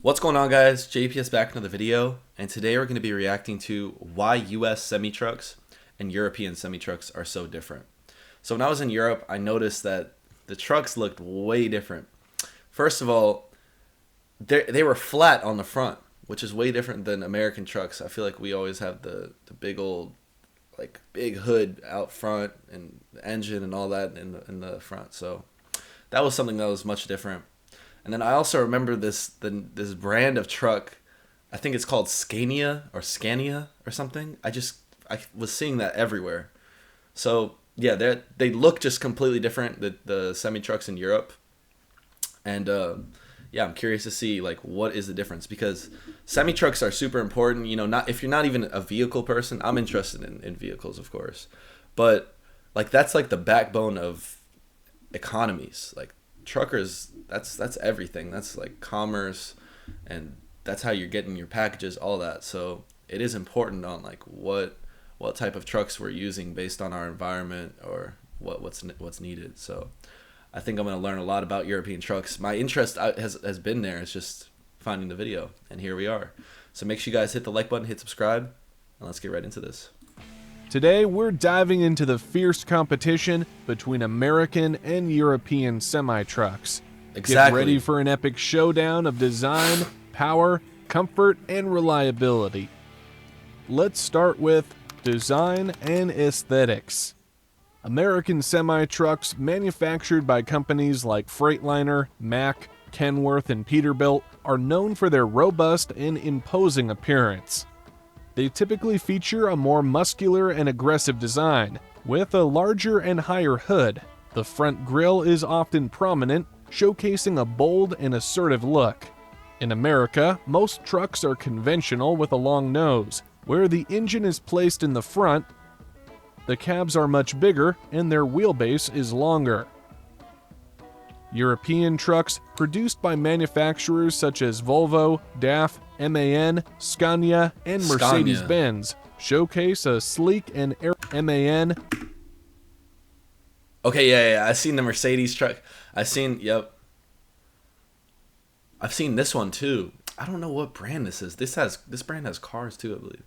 What's going on, guys? JPS back with another video, and today we're going to be reacting to why US semi-trucks and European semi-trucks are so different. So when I was in Europe, I noticed that the trucks looked way different. First of all, they were flat on the front, which is way different than American trucks. I feel like we always have the big old, like, big hood out front and the engine and all that in the front. So that was something that was much different. And then I also remember this brand of truck. I think it's called Scania or something. I was seeing that everywhere. So yeah, they look just completely different, the semi trucks in Europe. And yeah, I'm curious to see, like, what is the difference, because semi trucks are super important. You know, not if you're not even a vehicle person. I'm interested in vehicles, of course, but like that's like the backbone of economies. Like, truckers, that's everything. That's like commerce, and that's how you're getting your packages, all that. So it is important on like what type of trucks we're using based on our environment, or what's needed. So I think I'm going to learn a lot about European trucks. My interest has been there. It's just finding the video, and here we are. So make sure you guys hit the like button, hit subscribe, and let's get right into this. Today, we're diving into the fierce competition between American and European semi-trucks. Exactly. Get ready for an epic showdown of design, power, comfort, and reliability. Let's start with design and aesthetics. American semi-trucks manufactured by companies like Freightliner, Mack, Kenworth, and Peterbilt are known for their robust and imposing appearance. They typically feature a more muscular and aggressive design, with a larger and higher hood. The front grille is often prominent, showcasing a bold and assertive look. In America, most trucks are conventional with a long nose, where the engine is placed in the front. The cabs are much bigger, and their wheelbase is longer. European trucks, produced by manufacturers such as Volvo, DAF, MAN, Scania, and Mercedes-Benz, showcase a sleek and MAN. Okay, yeah, I seen the Mercedes truck. I've seen this one too. I don't know what brand this is. This brand has cars too, I believe.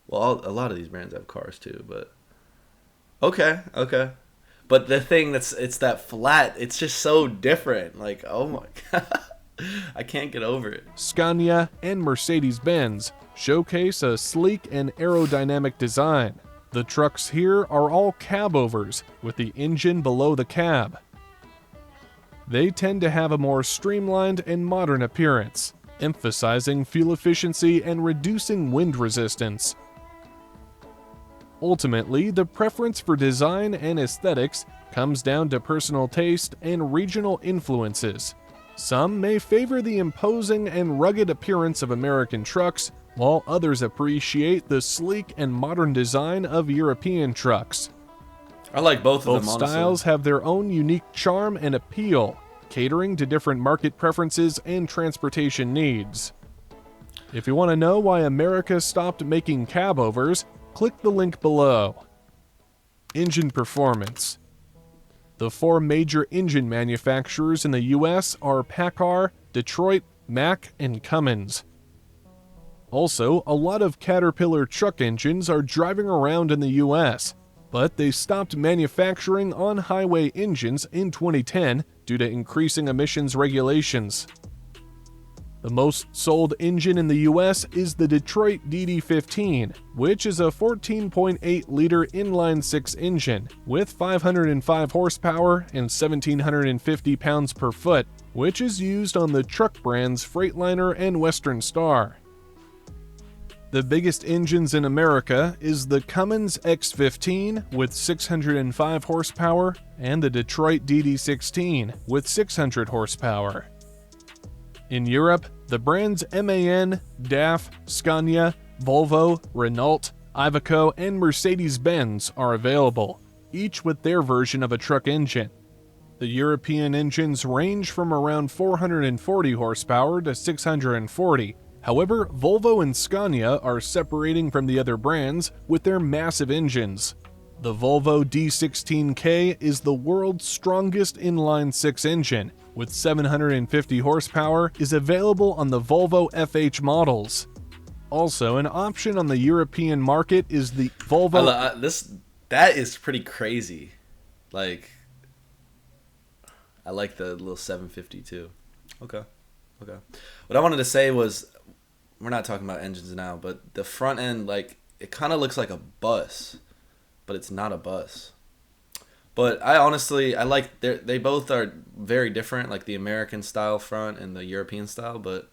Well, a lot of these brands have cars too, but okay. But the thing it's that flat. It's just so different. Like, oh my god, I can't get over it. Scania and Mercedes-Benz showcase a sleek and aerodynamic design. The trucks here are all cabovers, with the engine below the cab. They tend to have a more streamlined and modern appearance, emphasizing fuel efficiency and reducing wind resistance. Ultimately, the preference for design and aesthetics comes down to personal taste and regional influences. Some may favor the imposing and rugged appearance of American trucks, while others appreciate the sleek and modern design of European trucks. I like both of them, honestly. Both styles have their own unique charm and appeal, catering to different market preferences and transportation needs. If you want to know why America stopped making cabovers, click the link below. Engine performance. The four major engine manufacturers in the US are PACCAR, Detroit, Mack, and Cummins. Also, a lot of Caterpillar truck engines are driving around in the US, but they stopped manufacturing on-highway engines in 2010 due to increasing emissions regulations. The most sold engine in the US is the Detroit DD15, which is a 14.8-liter inline-six engine with 505 horsepower and 1,750 pounds per foot, which is used on the truck brands Freightliner and Western Star. The biggest engines in America is the Cummins X15 with 605 horsepower and the Detroit DD16 with 600 horsepower. In Europe, the brands MAN, DAF, Scania, Volvo, Renault, Iveco, and Mercedes-Benz are available, each with their version of a truck engine. The European engines range from around 440 horsepower to 640. However, Volvo and Scania are separating from the other brands with their massive engines. The Volvo D16K is the world's strongest inline-six engine, with 750 horsepower is available on the Volvo FH models. Also, an option on the European market is the Volvo... That is pretty crazy. Like, I like the little 750 too. Okay. What I wanted to say was, we're not talking about engines now, but the front end, like, it kind of looks like a bus, but it's not a bus. But I like, they both are very different, like the American style front and the European style, but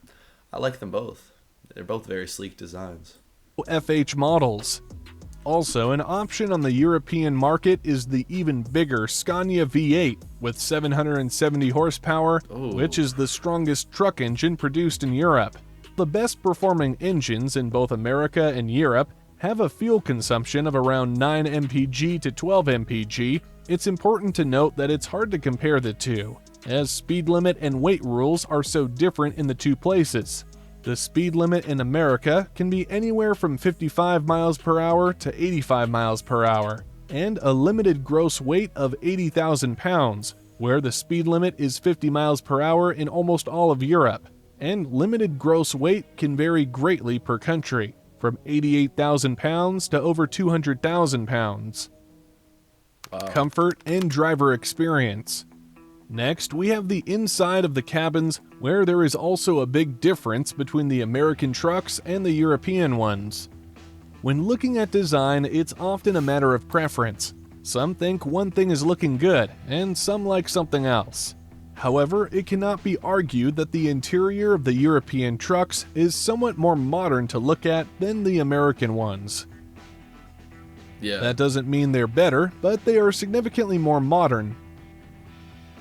I like them both. They're both very sleek designs. FH models. Also, an option on the European market is the even bigger Scania V8 with 770 horsepower, which is the strongest truck engine produced in Europe. The best performing engines in both America and Europe have a fuel consumption of around 9 mpg to 12 mpg. It's important to note that it's hard to compare the two, as speed limit and weight rules are so different in the two places. The speed limit in America can be anywhere from 55 miles per hour to 85 miles per hour, and a limited gross weight of 80,000 pounds, where the speed limit is 50 miles per hour in almost all of Europe, and limited gross weight can vary greatly per country, from 88,000 pounds to over 200,000 pounds. Wow. Comfort and driver experience. Next, we have the inside of the cabins, where there is also a big difference between the American trucks and the European ones. When looking at design, it's often a matter of preference. Some think one thing is looking good, and some like something else. However, it cannot be argued that the interior of the European trucks is somewhat more modern to look at than the American ones. Yeah. That doesn't mean they're better, but they are significantly more modern.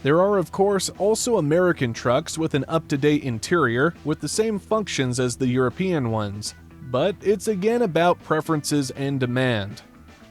There are, of course, also American trucks with an up-to-date interior with the same functions as the European ones, but it's again about preferences and demand.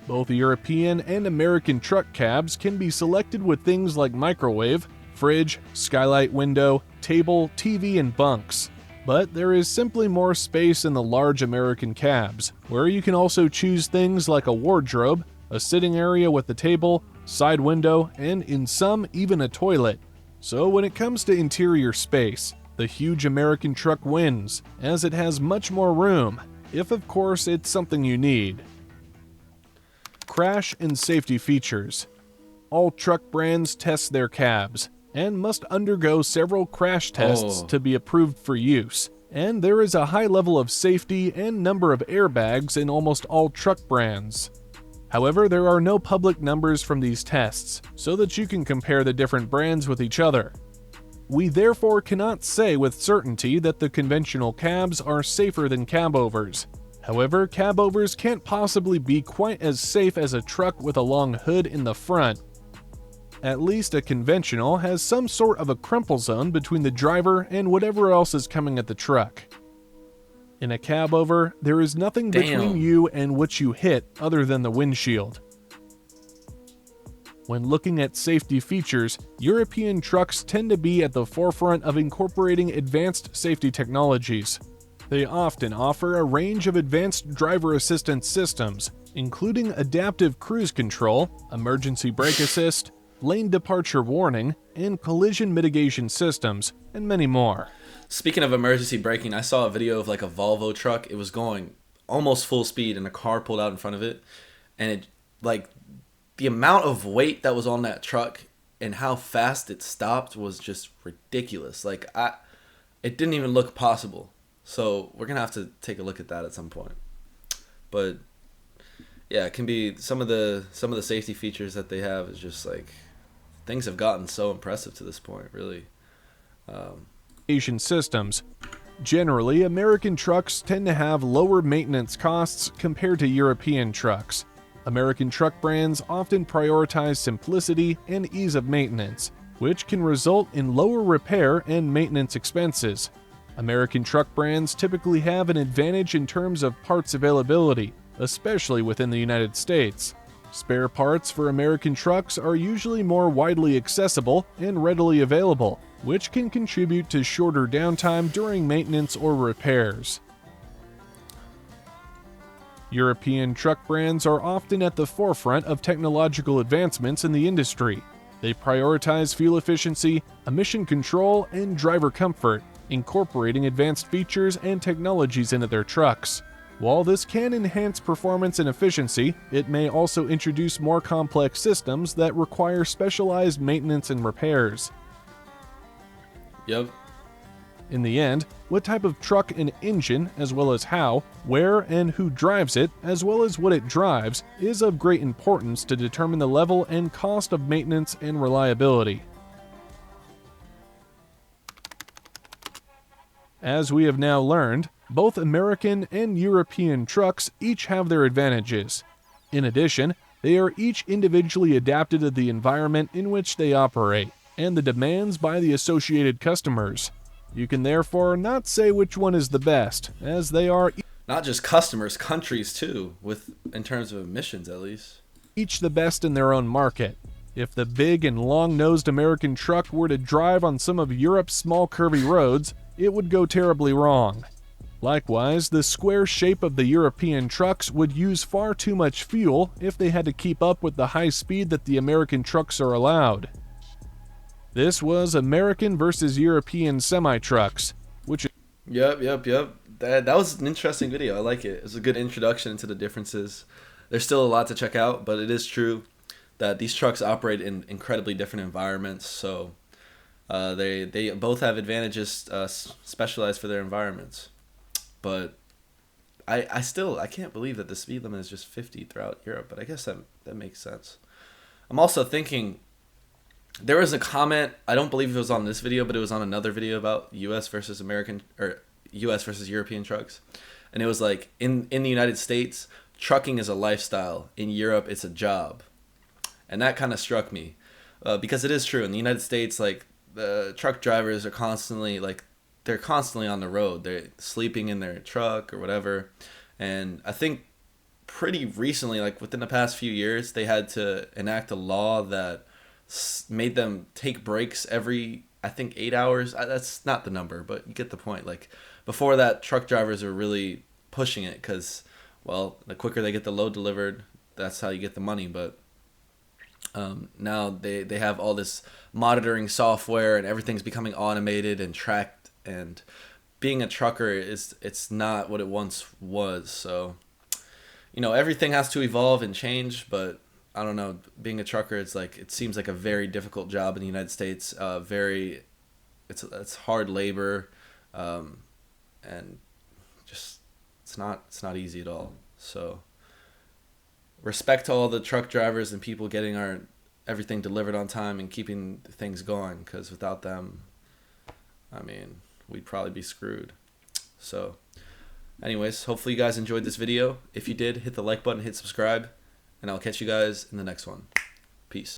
Both European and American truck cabs can be selected with things like microwave, fridge, skylight window, table, TV, and bunks. But there is simply more space in the large American cabs, where you can also choose things like a wardrobe, a sitting area with a table, side window, and in some, even a toilet. So when it comes to interior space, the huge American truck wins, as it has much more room, if of course it's something you need. Crash and safety features. All truck brands test their cabs, and must undergo several crash tests to be approved for use, and there is a high level of safety and number of airbags in almost all truck brands. However, there are no public numbers from these tests, so that you can compare the different brands with each other. We therefore cannot say with certainty that the conventional cabs are safer than cabovers. However, cabovers can't possibly be quite as safe as a truck with a long hood in the front. At least a conventional has some sort of a crumple zone between the driver and whatever else is coming at the truck. In a cabover, there is nothing between you and what you hit other than the windshield. When looking at safety features, European trucks tend to be at the forefront of incorporating advanced safety technologies. They often offer a range of advanced driver assistance systems, including adaptive cruise control, emergency brake assist, lane departure warning, and collision mitigation systems, and many more. Speaking of emergency braking, I saw a video of like a Volvo truck. It was going almost full speed and a car pulled out in front of it. And it, like, the amount of weight that was on that truck and how fast it stopped was just ridiculous. Like, it didn't even look possible. So we're going to have to take a look at that at some point. But yeah, it can be some of the safety features that they have is just like, things have gotten so impressive to this point, really. Asian systems. Generally, American trucks tend to have lower maintenance costs compared to European trucks. American truck brands often prioritize simplicity and ease of maintenance, which can result in lower repair and maintenance expenses. American truck brands typically have an advantage in terms of parts availability, especially within the United States. Spare parts for American trucks are usually more widely accessible and readily available, which can contribute to shorter downtime during maintenance or repairs. European truck brands are often at the forefront of technological advancements in the industry. They prioritize fuel efficiency, emission control, and driver comfort, incorporating advanced features and technologies into their trucks. While this can enhance performance and efficiency, it may also introduce more complex systems that require specialized maintenance and repairs. Yep. In the end, what type of truck and engine, as well as how, where, and who drives it, as well as what it drives, is of great importance to determine the level and cost of maintenance and reliability. As we have now learned, both American and European trucks each have their advantages. In addition, they are each individually adapted to the environment in which they operate, and the demands by the associated customers. You can therefore not say which one is the best, as they are Not just customers, countries too, in terms of emissions at least. each the best in their own market. If the big and long-nosed American truck were to drive on some of Europe's small curvy roads, it would go terribly wrong. Likewise, the square shape of the European trucks would use far too much fuel if they had to keep up with the high speed that the American trucks are allowed. This was American versus European semi-trucks, which Yep. That was an interesting video. I like it. It was a good introduction into the differences. There's still a lot to check out, but it is true that these trucks operate in incredibly different environments. So they both have advantages specialized for their environments. But I can't believe that the speed limit is just 50 throughout Europe. But I guess that makes sense. I'm also thinking, there was a comment, I don't believe it was on this video, but it was on another video about U.S. versus European trucks. And it was like, in the United States, trucking is a lifestyle. In Europe, it's a job. And that kind of struck me. Because it is true. In the United States, like, the truck drivers are constantly, they're constantly on the road. They're sleeping in their truck or whatever. And I think pretty recently, like within the past few years, they had to enact a law that made them take breaks every, I think, 8 hours. That's not the number, but you get the point. Like, before that, truck drivers were really pushing it because, well, the quicker they get the load delivered, that's how you get the money. But now they have all this monitoring software and everything's becoming automated and tracked, and being a trucker it's not what it once was. So, everything has to evolve and change, but I don't know, being a trucker, it seems like a very difficult job in the United States. It's hard labor, and just it's not easy at all. So respect to all the truck drivers and people getting everything delivered on time and keeping things going, because without them, I mean, we'd probably be screwed. So anyways, hopefully you guys enjoyed this video. If you did, hit the like button, hit subscribe, and I'll catch you guys in the next one. Peace.